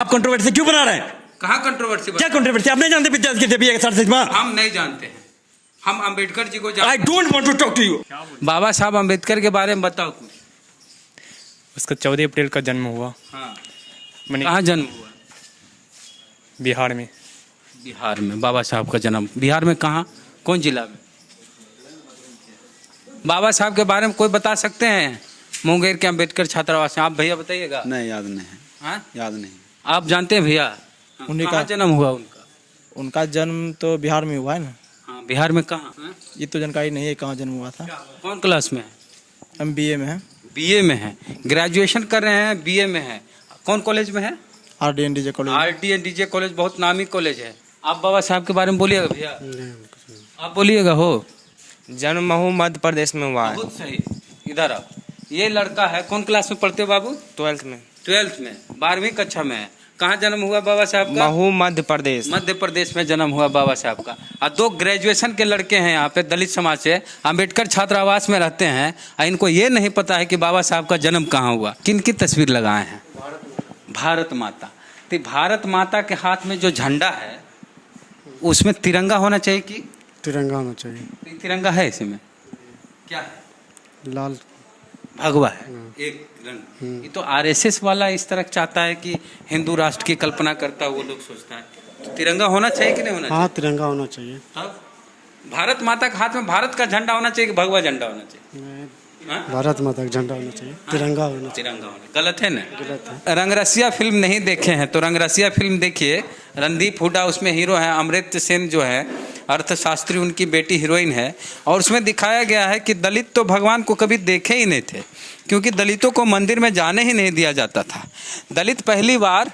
आप कंट्रोवर्सी क्यों बना रहे हैं? कहाँ कंट्रोवर्सी? क्या कंट्रोवर्सी? आप नहीं जानते विद्यार्थी की देवी हम नहीं जानते हैं। हम अंबेडकर जी को I don't want to talk to you. Baba Saheb Ambedkar के बारे में बताओ कुछ। उसका 14 अप्रैल का जन्म हुआ। हाँ, मैंने कहाँ जन्म हुआ? बिहार में। बिहार में बाबा साहब का जन्म। बिहार में कहाँ, कौन जिला में? बाबा साहब के बारे में कोई बता सकते हैं? मुंगेर के अंबेडकर छात्रावास में। आप भैया बताइएगा। नहीं, याद नहीं है। हाँ, याद नहीं। आप जानते हैं भैया? उन्हीं कहाँ का जन्म हुआ उनका? उनका जन्म तो बिहार में हुआ है ना। हाँ, बिहार में कहाँ? हाँ? ये तो जानकारी नहीं है कहाँ जन्म हुआ था। कौन क्लास में है? हम बीए में हैं। बीए में है, ग्रेजुएशन कर रहे हैं, बीए में है। कौन कॉलेज में है? RDNDJ college. RDNDJ कॉलेज बहुत नामी कॉलेज है। आप बाबा साहब के बारे में बोलिएगा भैया। आप बोलिएगा हो। जन्म महू मध्य प्रदेश में हुआ है। बहुत सही। इधर आओ। ये लड़का है, कौन क्लास में पढ़ते हो बाबू? 12th में। 12th में, 12वीं कक्षा में है। कहाँ जन्म हुआ बाबा साहब का? महू मध्य प्रदेश। मध्य प्रदेश में जन्म हुआ बाबा साहब का। और 2 ग्रेजुएशन के लड़के हैं यहाँ पे, दलित समाज से, अंबेडकर छात्रावास में रहते हैं। और इनको ये नहीं पता है कि बाबा साहब का जन्म कहाँ हुआ। किन की तस्वीर लगाए हैं? भारत माता। तो भारत माता के हाथ में जो झंडा है उसमें तिरंगा होना चाहिए कि? तिरंगा होना चाहिए। तो तिरंगा है इसमें क्या है? लाल भगवा है, एक रंग। ये तो RSS वाला इस तरह चाहता है कि हिंदू राष्ट्र की कल्पना करता है, वो लोग सोचता है। तो तिरंगा होना चाहिए कि नहीं होना चाहिए? हाँ, तिरंगा होना चाहिए। तब भारत माता के हाथ में भारत का झंडा होना चाहिए कि भगवा झंडा होना चाहिए? हाँ? भारत माता का झंडा होना चाहिए। तिरंगा होना चाहिए। तिरंगा होना गलत है ना? गलत है। रंगरसिया फिल्म नहीं देखे हैं तो रंगरसिया फिल्म देखिए। रणदीप हुड्डा उसमें हीरो है, अमृत सेन जो है अर्थशास्त्री उनकी बेटी हीरोइन है। और उसमें दिखाया गया है कि दलित तो भगवान को कभी देखे ही नहीं थे, क्योंकि दलितों को मंदिर में जाने ही नहीं दिया जाता था। दलित पहली बार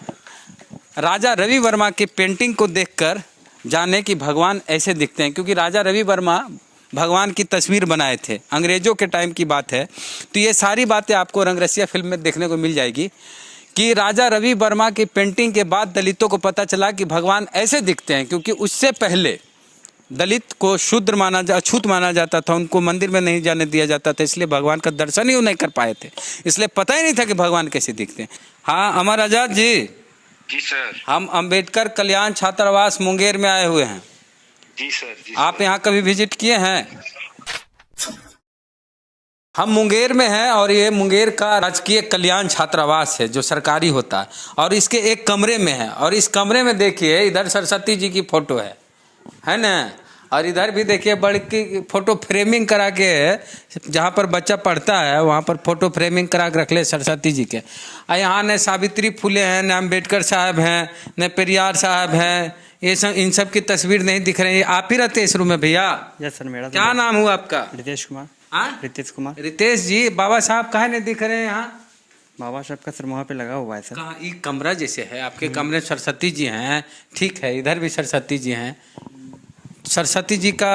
राजा रवि वर्मा की पेंटिंग को देखकर जाने कि भगवान ऐसे दिखते हैं, क्योंकि राजा रवि वर्मा भगवान की तस्वीर बनाए थे, अंग्रेजों के टाइम की बात है। तो ये सारी बातें आपको रंगरसिया फिल्म में देखने को मिल जाएगी कि राजा रवि वर्मा की पेंटिंग के बाद दलितों को पता चला कि भगवान ऐसे दिखते हैं, क्योंकि उससे पहले दलित को शूद्र अछूत माना जाता था, उनको मंदिर में नहीं जाने दिया जाता था, इसलिए भगवान का दर्शन ही नहीं कर पाए थे, इसलिए पता ही नहीं था कि भगवान कैसे दिखते हैं। हाँ अमर आजाद जी। जी सर। हम अंबेडकर कल्याण छात्रावास मुंगेर में आए हुए हैं। जी सर। जी आप यहाँ कभी विजिट किए हैं? हम मुंगेर में हैं और ये मुंगेर का राजकीय कल्याण छात्रावास है जो सरकारी होता है, और इसके एक कमरे में है। और इस कमरे में देखिए इधर सरस्वती जी की फोटो है ना, और इधर भी देखिए बड़ी की फोटो फ्रेमिंग करा के, जहाँ पर बच्चा पढ़ता है वहाँ पर फोटो फ्रेमिंग करा के रख ले सरस्वती जी के। और यहाँ न सावित्री फुले हैं, न अम्बेडकर साहब हैं, न पेरियार साहब हैं। ये सब, इन सब की तस्वीर नहीं दिख रही है। आप ही रहते इस रूम में भैया? यस सर, मेरा क्या नाम हुआ आपका? रितेश कुमार। हाँ, रितेश कुमार। रितेश जी, बाबा साहब काहे नहीं दिख रहे हैं यहाँ? बाबा साहब का सर वहाँ पे लगा हुआ है सर। कहाँ? ये कमरा जैसे है आपके कमरे, सरस्वती जी हैं, ठीक है, इधर भी सरस्वती जी हैं। सरस्वती जी का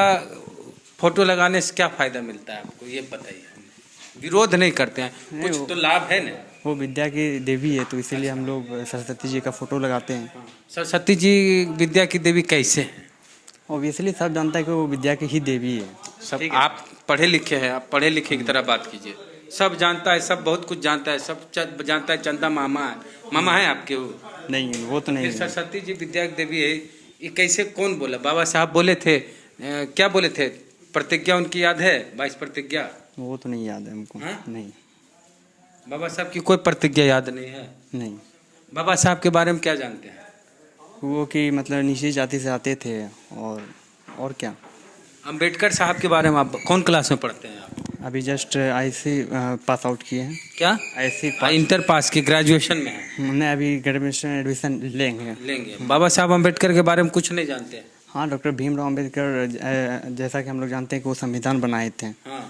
फोटो लगाने से क्या फायदा मिलता है आपको, ये बताइए। विरोध नहीं करते हैं, कुछ तो लाभ है ना। वो विद्या की देवी है, तो इसीलिए हम लोग सरस्वती जी का फोटो लगाते हैं। सरस्वती जी विद्या की देवी कैसे हैं? ऑब्वियसली सब जानता है कि वो विद्या की ही देवी है। सब आप पढ़े लिखे हैं, आप पढ़े लिखे की तरह बात कीजिए। सब जानता है, सब बहुत कुछ जानता है, सब जानता है। चंदा मामा है, मामा है आपके वो? नहीं, वो तो नहीं है। सरस्वती जी विद्या की देवी है, ये कैसे, कौन बोला? बाबा साहब बोले थे, क्या बोले थे? प्रतिज्ञा उनकी याद है, 22 प्रतिज्ञा? वो तो नहीं याद है हमको। हाँ? नहीं, बाबा साहब की कोई प्रतिज्ञा याद नहीं है? नहीं। बाबा साहब के बारे में क्या जानते हैं? वो कि मतलब निचली जाति से आते थे, और क्या। अंबेडकर साहब के बारे में आप कौन क्लास में पढ़ते हैं आप? अभी जस्ट IC पास आउट किए हैं। क्या? IC इंटर पास की, ग्रेजुएशन में है? हमने अभी ग्रेजुएशन एडमिशन लेंगे। बाबा साहब अंबेडकर के बारे में कुछ नहीं जानते हैं? हाँ, डॉक्टर भीमराव अंबेडकर जैसा कि हम लोग जानते हैं कि वो संविधान बनाए थे। हाँ।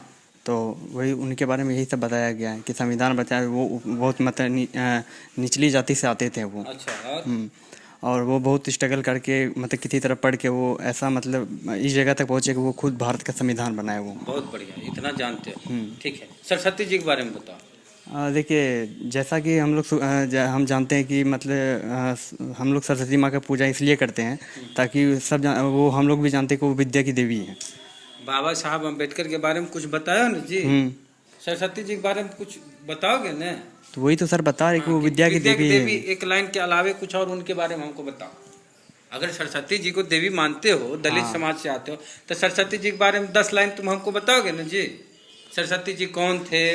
तो वही उनके बारे में यही सब बताया गया है कि संविधान बताया, वो बहुत मतलब निचली जाति से आते थे वो। अच्छा। और वो बहुत स्ट्रगल करके मतलब किसी तरह पढ़ के वो ऐसा मतलब इस जगह तक पहुँचे कि वो खुद भारत का संविधान बनाए वो। बहुत बढ़िया, इतना जानते हो। ठीक है, सरस्वती जी के बारे में बताओ। देखिए, जैसा कि हम जानते हैं कि मतलब हम लोग सरस्वती माँ का पूजा इसलिए करते हैं ताकि वो हम लोग भी जानते हैं कि वो विद्या की देवी है। बाबा साहब अंबेडकर के बारे में कुछ बताया ना जी? सरस्वती जी के बारे में कुछ बताओगे ना? तो वही तो सर बता रहे कि वो विद्या की देवी है। एक लाइन के अलावे कुछ और उनके बारे में हमको बताओ। अगर सरस्वती जी को देवी मानते हो, दलित समाज से आते हो, तो सरस्वती जी के बारे में 10 लाइन तुम हमको बताओगे ना जी? सरस्वती जी कौन थे,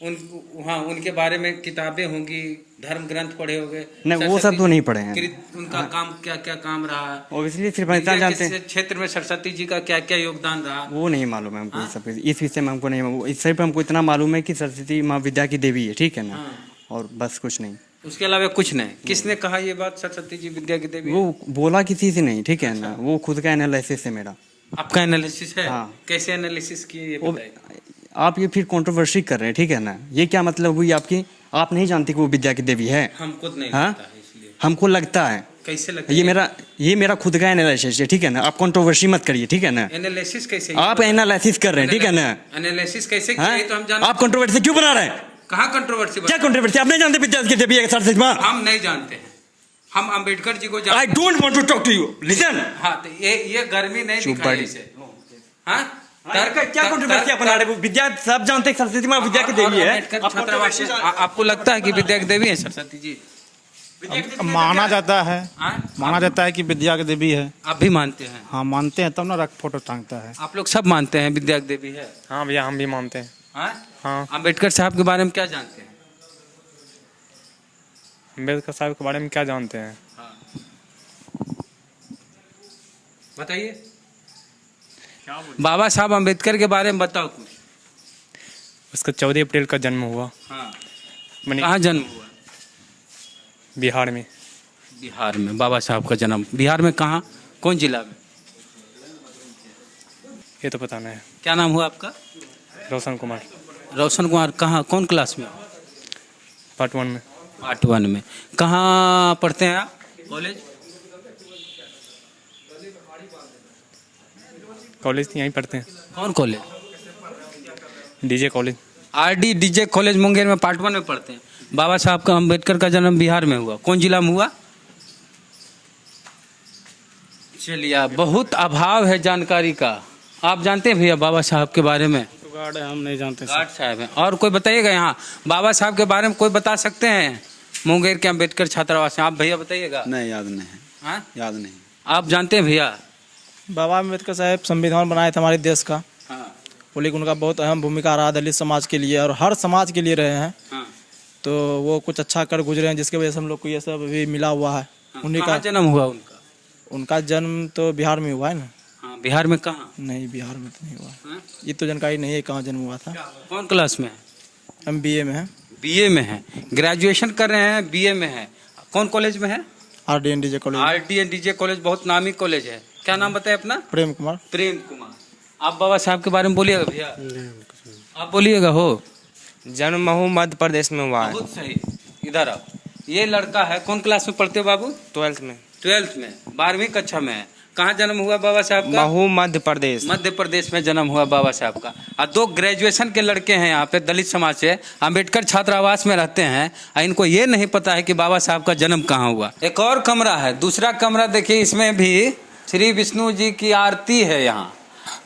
उनके बारे में किताबें होंगी, धर्म ग्रंथ पढ़े होंगे। नहीं, वो सब तो नहीं पढ़े हैं। उनका काम क्या क्या काम रहा, ऑब्वियसली सिर्फ इतना जानते हैं। क्षेत्र में सरस्वती जी का क्या क्या योगदान रहा, वो नहीं मालूम है हमको। सब इस विषय में हमको नहीं मालूम। इस सिर्फ हमको इतना मालूम है कि सरस्वती माँ विद्या की देवी है, ठीक है ना, और बस कुछ नहीं। उसके अलावा कुछ नहीं। किसने कहा ये बात, सरस्वती जी विद्या की देवी? वो बोला किसी से नहीं, ठीक है ना, वो खुद का एनालिसिस है मेरा। आपका एनालिसिस है? हाँ। कैसे एनालिसिस किए ये बताइए। आप ये फिर कंट्रोवर्सी कर रहे हैं, ठीक है ना, ये क्या मतलब हुई आपकी? आप नहीं जानती कि वो विद्या की देवी है? हम खुद नहीं हाँ? लगता है इसलिए। हमको लगता है। कैसे लगता है? ये मेरा खुद का एनालिसिस है, ठीक है ना, आप कंट्रोवर्सी मत करिए, ठीक है ना। एनालिसिस कैसे? आप एनालिसिस कर रहे हैं, ठीक है ना। एनालिसिस कैसे हाँ? किए तो हम जानते। आप कंट्रोवर्सी क्यों बना रहे हैं? कहाँ कंट्रोवर्सी? क्या कंट्रोवर्सी? आप नहीं जानते विद्या की देवी है सरस्वती माँ? हम नहीं जानते हैं। हम अंबेडकर जी को आई जानते। Don't want to talk to you, listen. हाँ, तो ये गर्मी नहीं दिखाई इसे। हाँ? क्या कंट्रोवर्सी बना रहे? विद्या सब जानते हैं सरस्वती माँ विद्या की देवी है। अंबेडकर छात्रावास से आपको लगता है कि विद्या की देवी है सरस्वती जी? माना जाता है, हाँ? माना जाता है कि विद्या की देवी है। आप भी मानते हैं? हाँ मानते हैं, तब ना रख फोटो टांगता है। आप लोग सब मानते हैं विद्या की देवी है? हाँ भैया, हम भी मानते हैं। हाँ? हाँ, अंबेडकर साहब के बारे में क्या जानते हैं? अम्बेडकर साहब के बारे में क्या जानते हैं? बताइए। बाबा साहब अम्बेडकर के बारे में बताओ कुछ। उसका 14 अप्रैल का जन्म हुआ। हाँ। मैंने कहाँ जन्म हुआ? बिहार में। बिहार में बाबा साहब का जन्म। बिहार में कहाँ, कौन जिला में? ये तो पता नहीं है। क्या नाम हुआ आपका? रोशन कुमार। रोशन कुमार। कहाँ, कौन क्लास में? पार्ट 1 में। पार्ट 1 में। कहाँ पढ़ते हैं आप? कॉलेज? कॉलेज यहीं पढ़ते हैं। कौन college? DJ college. RD DJ college Munger में पार्ट 1 में पढ़ते हैं। बाबा साहब का अम्बेडकर का जन्म बिहार में हुआ। कौन जिला में हुआ? चलिए, बहुत अभाव है जानकारी का। आप जानते हैं भैया बाबा साहब के बारे में? हम नहीं जानते गार्ड साहब हैं। और कोई बताइएगा यहाँ बाबा साहब के बारे में कोई बता सकते हैं? मुंगेर के अम्बेडकर छात्रावास में। आप भैया बताइएगा। नहीं, याद नहीं है। हाँ? याद नहीं। आप जानते हैं भैया? बाबा अम्बेडकर साहब संविधान बनाए थे हमारे देश का। हाँ। वो लेकिन उनका बहुत अहम भूमिका रहा दलित समाज के लिए और हर समाज के लिए रहे हैं। हाँ। तो वो कुछ अच्छा कर गुजरे हैं, जिसकी वजह से हम लोग को ये सब भी मिला हुआ है। उन्हीं कहाँ का जन्म हुआ उनका? उनका जन्म तो बिहार में हुआ है ना। हाँ, बिहार में कहाँ? नहीं, बिहार में तो नहीं हुआ। हाँ? ये तो जानकारी नहीं है कहाँ जन्म हुआ था। कौन क्लास में है? हम BA में हैं। बीए में है। ग्रेजुएशन कर रहे हैं, बीए में है। कौन कॉलेज में है? RDNDJ college. RDNDJ कॉलेज बहुत नामी कॉलेज है। क्या नाम बताए अपना? प्रेम कुमार। प्रेम कुमार। आप बाबा साहब के बारे में बोलिएगा भैया। आप बोलिएगा। हो जन्म महू मध्य प्रदेश में हुआ है। बहुत सही। इधर आओ। ये लड़का है, कौन क्लास में पढ़ते हो बाबू? 12th में। 12th में, 12वीं कक्षा में है। कहाँ जन्म हुआ बाबा साहब का? महू मध्य प्रदेश। मध्य प्रदेश में जन्म हुआ बाबा साहब का। और 2 ग्रेजुएशन के लड़के हैं यहाँ पे दलित समाज से, अम्बेडकर छात्रावास में रहते हैं, और इनको ये नहीं पता है कि बाबा साहब का जन्म कहाँ हुआ। एक और कमरा है, दूसरा कमरा देखिए, इसमें भी श्री विष्णु जी की आरती है यहाँ।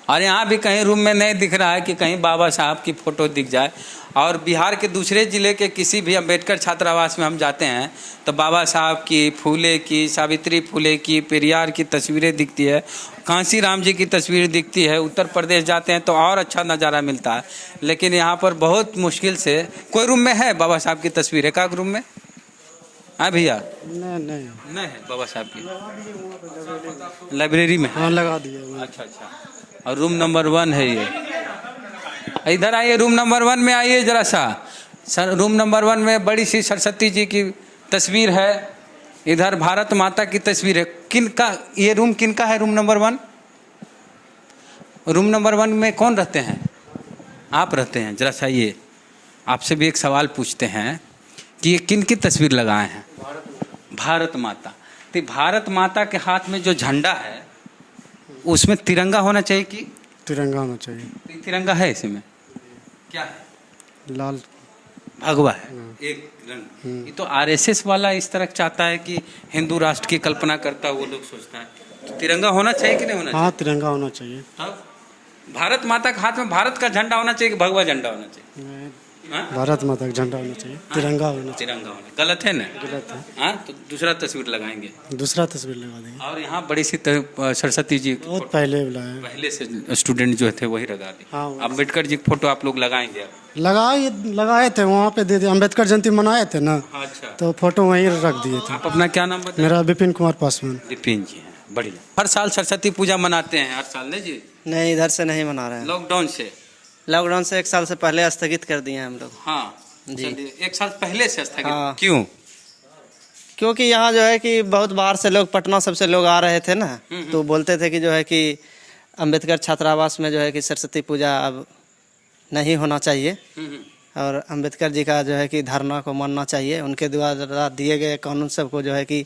और यहाँ भी कहीं रूम में नहीं दिख रहा है कि कहीं बाबा साहब की फोटो दिख जाए। और बिहार के दूसरे जिले के किसी भी अम्बेडकर छात्रावास में हम जाते हैं तो बाबा साहब की, फूले की, सावित्री फूले की, पेरियार की तस्वीरें दिखती है, कांसी राम जी की तस्वीर दिखती है। उत्तर प्रदेश जाते हैं तो और अच्छा नज़ारा मिलता है। लेकिन यहाँ पर बहुत मुश्किल से कोई रूम में है बाबा साहब की तस्वीर है? का रूम में? हाँ भैया? नहीं है बाबा साहब की। लाइब्रेरी में? हाँ, लगा दिया। अच्छा। और रूम नंबर 1 है ये। इधर आइए, रूम नंबर 1 में आइए जरा सा। सर, रूम नंबर 1 में बड़ी सी सरस्वती जी की तस्वीर है। इधर भारत माता की तस्वीर है। किनका ये रूम, किनका है रूम नंबर 1? रूम नंबर 1 में कौन रहते हैं? आप रहते हैं। जरा सा ये आपसे भी एक सवाल पूछते हैं कि ये किन की तस्वीर लगाए हैं? भारत माता। तो भारत माता के हाथ में जो झंडा है उसमें तिरंगा होना चाहिए कि? तिरंगा होना चाहिए। तो तिरंगा है इसमें? क्या है? लाल भगवा है, एक रंग। ये तो RSS वाला इस तरह चाहता है कि हिंदू राष्ट्र की कल्पना करता है, वो लोग सोचता है। तो तिरंगा होना चाहिए कि नहीं होना चाहिए? हाँ, तिरंगा होना चाहिए। तब भारत माता के हाथ में भारत का झंडा होना चाहिए कि भगवा झंडा होना चाहिए? हाँ? भारत माता का झंडा होना चाहिए, तिरंगा होना चाहिए। तिरंगा होना गलत है ना? गलत है। हाँ, तो दूसरा तस्वीर लगाएंगे। दूसरा तस्वीर लगा देंगे। और यहाँ बड़ी सी सरस्वती जी बहुत पहले बुलाया है। पहले से स्टूडेंट जो थे वही लगा दी। हाँ, वही। अम्बेडकर जी की फोटो आप लोग लगाएंगे अब? लगाए थे वहाँ पे, दे दिए। अम्बेडकर जयंती मनाए थे ना, अच्छा, तो फोटो वहीं रख दिए थे। आप अपना क्या नाम बताएं? मेरा विपिन कुमार पासवान। विपिन जी हैं, बढ़िया। हर साल सरस्वती पूजा मनाते हैं, हर साल नहीं जी? नहीं, इधर से नहीं मना रहे हैं। लॉकडाउन से? लॉकडाउन से 1 साल से पहले स्थगित कर दिए हैं हम लोग। हाँ जी। चलिए, 1 साल पहले से स्थगित। हाँ। क्यों? क्योंकि यहाँ जो है कि बहुत बाहर से लोग, पटना सबसे लोग आ रहे थे ना, तो बोलते थे कि जो है कि अंबेडकर छात्रावास में जो है कि सरस्वती पूजा अब नहीं होना चाहिए, और अंबेडकर जी का जो है कि धारणा को मानना चाहिए, उनके द्वारा दिए गए कानून सबको जो है कि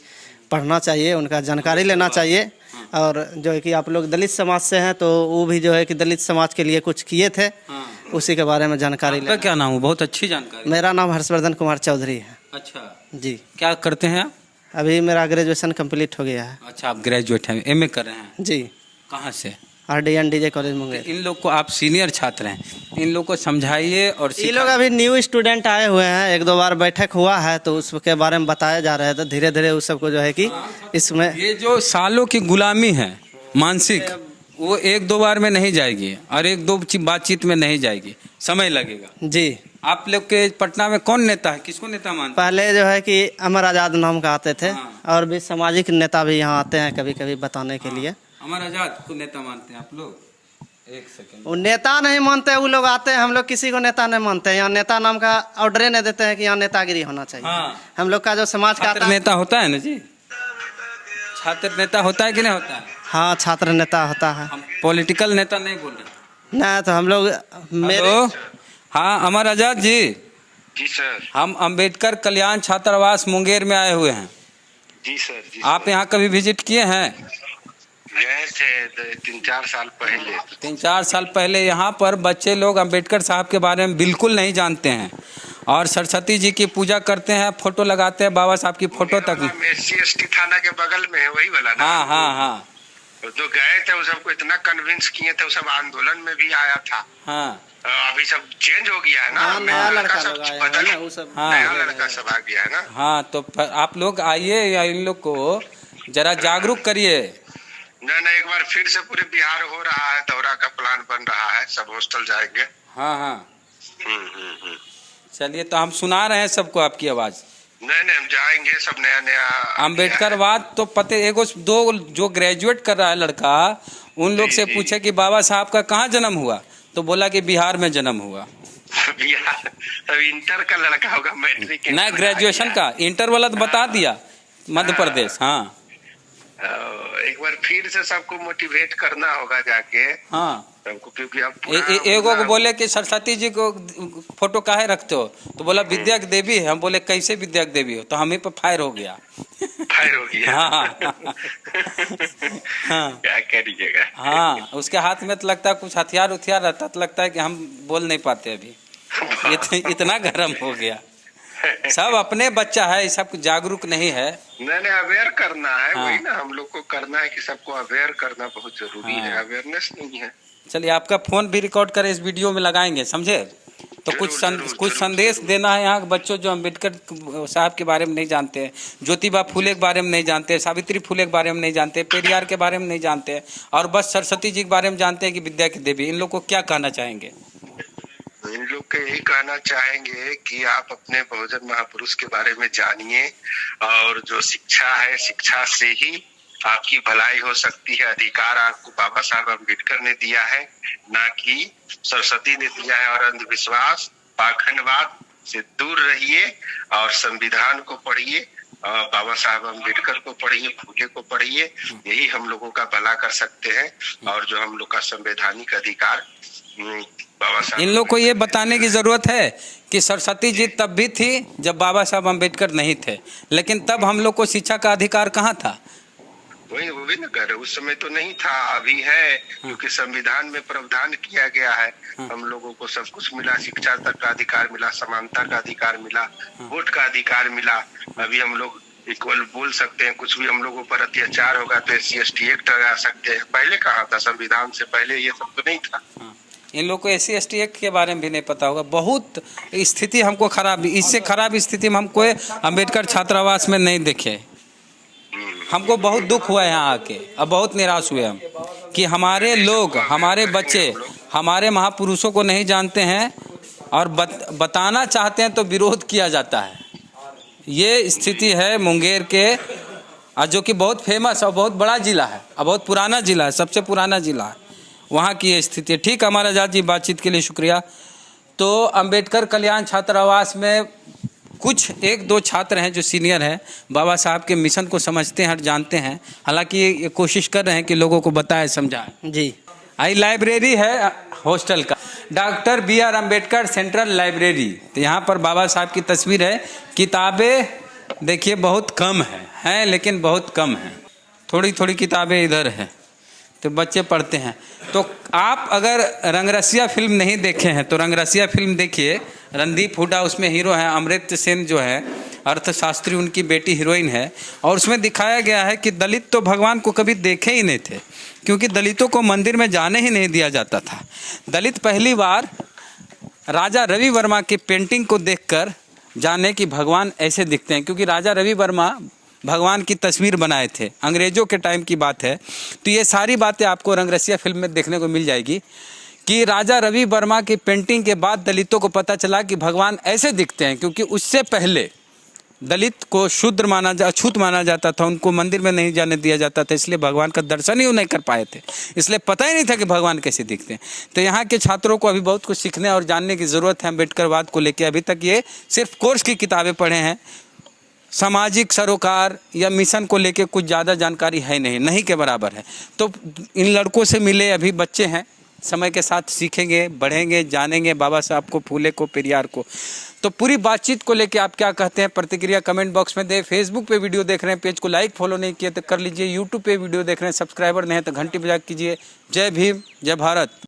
पढ़ना चाहिए, उनका जानकारी लेना चाहिए। और जो है कि आप लोग दलित समाज से हैं, तो वो भी जो है कि दलित समाज के लिए कुछ किए थे, उसी के बारे में जानकारी आपका लेना। क्या नाम है? बहुत अच्छी जानकारी। मेरा नाम हर्षवर्धन कुमार चौधरी है। अच्छा, जी, क्या करते हैं आप? अभी मेरा ग्रेजुएशन कंप्लीट हो गया है। अच्छा, आप ग्रेजुएट हैं, एमए कर रहे हैं? जी, कहाँ से? RDN DJ college Munger. इन लोग को, आप सीनियर छात्र हैं, इन लोग को समझाइए और ये लोग अभी न्यू स्टूडेंट आए हुए हैं, 1-2 बार बैठक हुआ है, तो उसके बारे में बताया जा रहा है, तो धीरे धीरे उस सबको जो है कि इसमें ये जो सालों की गुलामी है मानसिक, वो 1-2 बार में नहीं जाएगी और 1-2 बातचीत में नहीं जाएगी, समय लगेगा। जी। आप लोग के पटना में कौन नेता है, किसको नेता मानते पहले जो है कि अमर आज़ाद नाम का आते थे, हाँ। और भी सामाजिक नेता भी यहाँ आते हैं कभी कभी बताने के लिए। हैं? अमर आजाद को नेता मानते हैं आप लोग? एक सेकंड, वो नेता नहीं मानते, वो लोग आते हैं, हम लोग किसी को नेता नहीं मानते हैं। यहाँ नेता नाम का ऑर्डर नहीं देते हैं कि यहाँ नेतागिरी होना चाहिए। हाँ। हम लोग का जो समाज का छात्र नेता होता है ना जी? छात्र नेता होता है कि नहीं होता है? हाँ, छात्र नेता होता है। हम पॉलिटिकल नेता नहीं बोल रहे। नहीं तो हम लोग हेलो, हाँ अमर आजाद जी, जी सर। हम अंबेडकर कल्याण छात्रावास मुंगेर में आए हुए हैं। जी सर। जी आप यहाँ कभी विजिट किए हैं? गए थे 3-4 साल पहले। 3-4 साल पहले। यहाँ पर बच्चे लोग अंबेडकर साहब के बारे में बिल्कुल नहीं जानते हैं और सरस्वती जी की पूजा करते हैं, फोटो लगाते हैं, बाबा साहब की फोटो तक। SC/ST थाना के बगल में है, वही वाला ना? हाँ हाँ हाँ जो गए थे, वो सबको इतना कन्विंस किए थे, वो सब आंदोलन में भी आया था। हाँ अभी सब चेंज हो गया है ना, हाँ, नया लड़का सब लोग आया है बदल, ना, वो सब हाँ। नया लड़का सब आ गया है ना। हाँ, तो आप लोग आइए या इन लोग को जरा जागरूक करिए। नहीं, एक बार फिर से पूरे बिहार हो रहा है, दौरा का प्लान बन रहा है, सब हॉस्टल जाएंगे। हाँ हाँ, हम्म। चलिए, तो हम सुना रहे हैं सबको आपकी आवाज़। नहीं, हम जाएंगे, सब नया नया अम्बेडकरवाद तो पते, एगो 2 जो ग्रेजुएट कर रहा है लड़का, उन लोग से पूछे कि बाबा साहब का कहाँ जन्म हुआ, तो बोला कि बिहार में जन्म हुआ। बिहार, अब इंटर का लड़का होगा, मैट्रिक के ना ग्रेजुएशन का, इंटर वाला तो बता दिया मध्य प्रदेश। हाँ, एक बार फिर से सबको मोटिवेट करना होगा जाके हाँ। सबको, क्योंकि अब एगो को बोले कि सरस्वती जी को फोटो काहे रखते हो, तो बोला विद्या की देवी है। हम बोले कैसे विद्या की देवी हो, तो हम ही पर फायर हो गया। फायर हो गया। हाँ हाँ क्या करिएगा। हाँ, उसके हाथ में तो लगता है कुछ हथियार उथियार रहता, तो लगता है कि हम बोल नहीं पाते अभी, इतना गर्म हो गया। सब अपने बच्चा है, सब जागरूक नहीं है। नहीं, अवेयर करना है। हाँ। वही ना हम लोग को करना है कि सबको अवेयर करना बहुत जरूरी है। हाँ। अवेयरनेस नहीं है। चलिए, आपका फोन भी रिकॉर्ड कर इस वीडियो में लगाएंगे, समझे? तो कुछ संदेश देना है यहाँ के बच्चों जो अम्बेडकर साहब के बारे में नहीं जानते हैं, ज्योतिबा फुले के बारे में नहीं जानते, सावित्री फुले के बारे में नहीं जानते, पेरियार के बारे में नहीं जानते, और बस सरस्वती जी के बारे में जानते हैं कि विद्या की देवी। इन लोग को क्या कहना चाहेंगे? इन लोग को यही कहना चाहेंगे कि आप अपने बहुजन महापुरुष के बारे में जानिए, और जो शिक्षा है, शिक्षा से ही आपकी भलाई हो सकती है। अधिकार आपको बाबा साहब अम्बेडकर ने दिया है, ना कि सरस्वती ने दिया है। और अंधविश्वास, पाखंडवाद से दूर रहिए और संविधान को पढ़िए, बाबा साहब अम्बेडकर को पढ़िए, फूले को पढ़िए। यही हम लोगों का भला कर सकते हैं। और जो हम लोग का संवैधानिक अधिकार, बाबा साहब, इन लोग को ये बताने की जरूरत है कि सरस्वती जी तब भी थी जब बाबा साहब अम्बेडकर नहीं थे, लेकिन तब हम लोग को शिक्षा का अधिकार कहाँ था? वही ना कर, उस समय तो नहीं था, अभी है, क्योंकि संविधान में प्रावधान किया गया है। हम लोगों को सब कुछ मिला, शिक्षा तक का अधिकार मिला, समानता का अधिकार मिला, वोट का अधिकार मिला। अभी हम लोग इक्वल बोल सकते हैं, कुछ भी हम लोगों पर अत्याचार होगा तो SC/ST एक्ट लगा सकते हैं। पहले कहाँ था, संविधान से पहले ये सब तो नहीं था। इन लोग को SC/ST एक्ट के बारे में भी नहीं पता होगा। बहुत स्थिति हमको खराब, इससे खराब स्थिति में हमको अम्बेडकर छात्रावास में नहीं देखे। हमको बहुत दुख हुआ है यहाँ आके, अब बहुत निराश हुए हम कि हमारे लोग, हमारे बच्चे, हमारे महापुरुषों को नहीं जानते हैं और बताना चाहते हैं तो विरोध किया जाता है। ये स्थिति है मुंगेर के, जो कि बहुत फेमस और बहुत बड़ा जिला है और बहुत पुराना जिला है, सबसे पुराना जिला है, वहाँ की ये स्थिति है। ठीक, हमारा आजाद जी, बातचीत के लिए शुक्रिया। तो अंबेडकर कल्याण छात्रावास में कुछ 1-2 छात्र हैं जो सीनियर हैं, बाबा साहब के मिशन को समझते हैं और जानते हैं। हालांकि ये कोशिश कर रहे हैं कि लोगों को बताएं, समझाएं। जी, आई लाइब्रेरी है हॉस्टल का, doctor BR Ambedkar central library. तो यहाँ पर बाबा साहब की तस्वीर है। किताबें देखिए बहुत कम हैं लेकिन बहुत कम हैं, थोड़ी थोड़ी किताबें इधर हैं तो बच्चे पढ़ते हैं। तो आप अगर रंगरसिया फिल्म नहीं देखे हैं तो रंगरसिया फिल्म देखिए। रणदीप हुड्डा उसमें हीरो है, अमृत सेन जो है अर्थशास्त्री, उनकी बेटी हीरोइन है। और उसमें दिखाया गया है कि दलित तो भगवान को कभी देखे ही नहीं थे, क्योंकि दलितों को मंदिर में जाने ही नहीं दिया जाता था। दलित पहली बार राजा रवि वर्मा की पेंटिंग को देखकर जाने कि भगवान ऐसे दिखते हैं, क्योंकि राजा रवि वर्मा भगवान की तस्वीर बनाए थे, अंग्रेजों के टाइम की बात है। तो ये सारी बातें आपको रंगरसिया फिल्म में देखने को मिल जाएगी कि राजा रवि वर्मा की पेंटिंग के बाद दलितों को पता चला कि भगवान ऐसे दिखते हैं, क्योंकि उससे पहले दलित को शूद्र अछूत माना जाता था, उनको मंदिर में नहीं जाने दिया जाता था, इसलिए भगवान का दर्शन ही वो नहीं कर पाए थे, इसलिए पता ही नहीं था कि भगवान कैसे दिखते हैं। तो यहाँ के छात्रों को अभी बहुत कुछ सीखने और जानने की ज़रूरत है अम्बेडकरवाद को लेकर। अभी तक ये सिर्फ कोर्स की किताबें पढ़े हैं, सामाजिक सरोकार या मिशन को लेके कुछ ज़्यादा जानकारी है नहीं के बराबर है। तो इन लड़कों से मिले, अभी बच्चे हैं, समय के साथ सीखेंगे, बढ़ेंगे, जानेंगे बाबा साहब को, फूले को, पेरियार को। तो पूरी बातचीत को लेके आप क्या कहते हैं, प्रतिक्रिया कमेंट बॉक्स में दें। फेसबुक पे वीडियो देख रहे हैं, पेज को लाइक फॉलो नहीं किए तो कर लीजिए। यूट्यूब पे वीडियो देख रहे हैं, सब्सक्राइबर नहीं है तो घंटी बजा कीजिए। जय भीम, जय भारत।